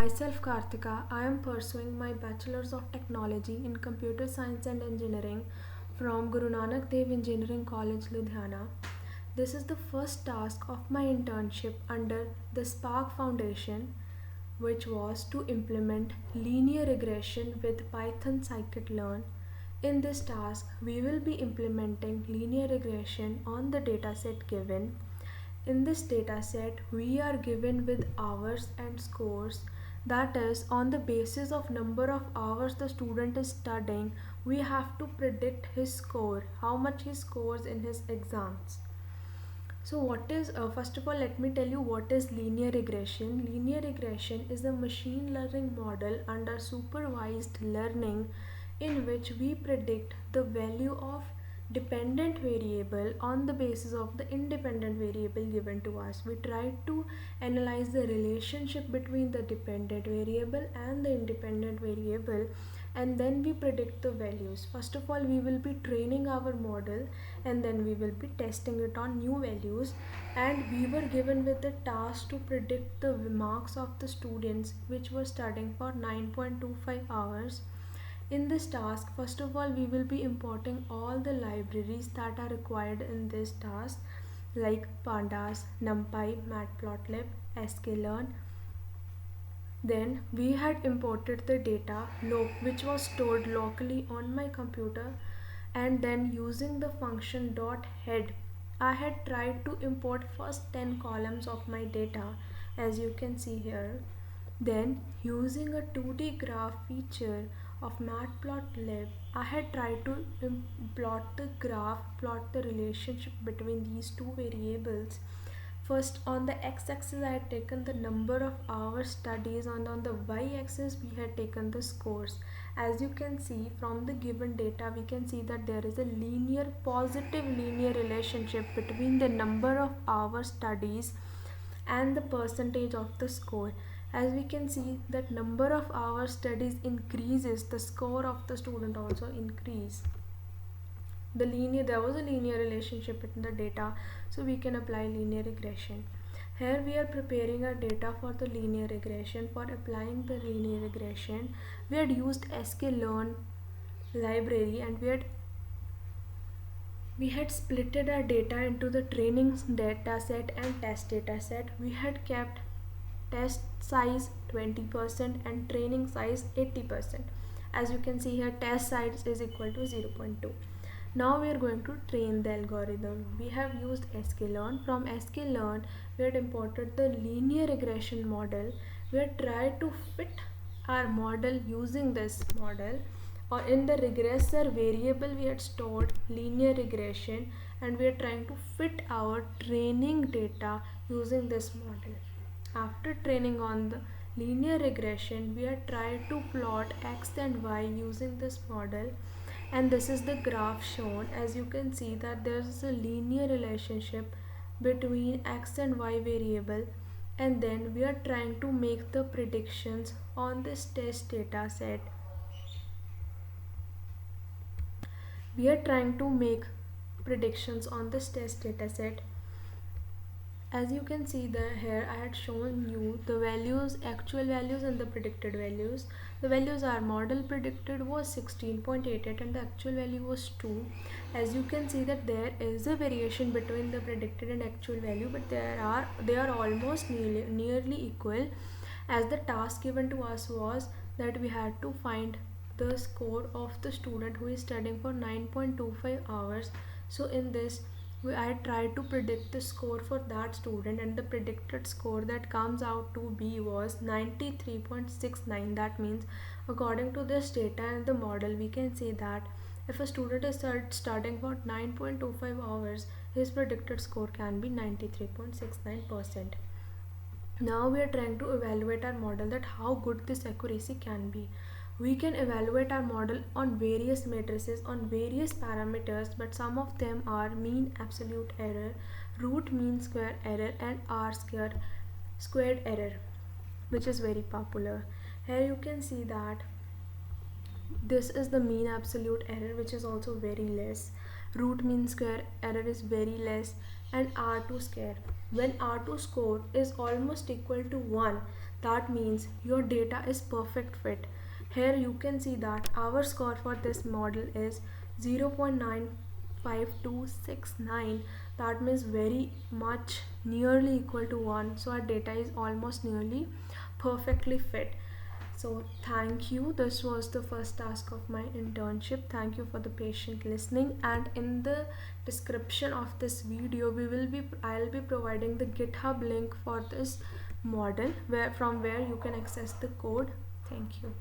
Myself Kartika, I am pursuing my Bachelor's of Technology in Computer Science and Engineering from Guru Nanak Dev Engineering College, Ludhiana. This is the first task of my internship under the Spark Foundation, which was to implement linear regression with Python scikit-learn. In this task, we will be implementing linear regression on the dataset given. In this dataset, we are given with hours and scores. That is, on the basis of number of hours the student is studying, we have to predict his score, how much he scores in his exams. So first of all, let me tell you what is linear regression. Linear regression is a machine learning model under supervised learning in which we predict the value of dependent variable on the basis of the independent variable given to us. We try to analyze the relationship between the dependent variable and the independent variable, and then we predict the values. First of all, we will be training our model, and then we will be testing it on new values, and we were given with the task to predict the marks of the students which were studying for 9.25 hours. In this task, first of all, we will be importing all the libraries that are required in this task, like pandas, numpy, matplotlib, sklearn. Then we had imported the data which was stored locally on my computer, and then using the function .head, I had tried to import first 10 columns of my data, as you can see here. Then using a 2D graph feature of matplotlib, I had tried to plot the graph, plot the relationship between these two variables. First, on the x-axis I had taken the number of hours studies, and on the y-axis we had taken the scores. As you can see from the given data, we can see that there is a positive linear relationship between the number of hours studies and the percentage of the score. As we can see that number of hours studies increases, the score of the student also increase. There was a linear relationship in the data, so we can apply linear regression. Here we are preparing our data for the linear regression. For applying the linear regression, we had used sklearn library, and we had splitted our data into the training data set and test data set. We had kept test size 20% and training size 80%. As you can see here, test size is equal to 0.2. Now we are going to train the algorithm. We have used sklearn. From sklearn, we had imported the linear regression model. We had tried to fit our model using this model, or in the regressor variable we had stored linear regression, and we are trying to fit our training data using this model. After training on the linear regression, we are tried to plot x and y using this model, and this is the graph shown. As you can see that there is a linear relationship between x and y variable, and then we are trying to make the predictions on this test data set. We are trying to make predictions on this test data set. As you can see here, I had shown you the values, actual values and the predicted values. The values are model predicted was 16.88 and the actual value was 2. As you can see that there is a variation between the predicted and actual value, but they are almost nearly equal, as the task given to us was that we had to find the score of the student who is studying for 9.25 hours. So in this, I tried to predict the score for that student, and the predicted score that comes out to be was 93.69. That means, according to this data and the model, we can say that if a student is studying for 9.25 hours, his predicted score can be 93.69%. Now we are trying to evaluate our model, that how good this accuracy can be. We can evaluate our model on various matrices, on various parameters, but some of them are mean absolute error, root mean square error, and R squared error, which is very popular. Here you can see that this is the mean absolute error, which is also very less. Root mean square error is very less, and R2 square. When R2 score is almost equal to 1, That means your data is perfect fit. Here you can see that our score for this model is 0.95269. That means very much nearly equal to 1. So our data is almost nearly perfectly fit. So thank you. This was the first task of my internship. Thank you for the patient listening. And in the description of this video, I'll be providing the GitHub link for this model where you can access the code. Thank you.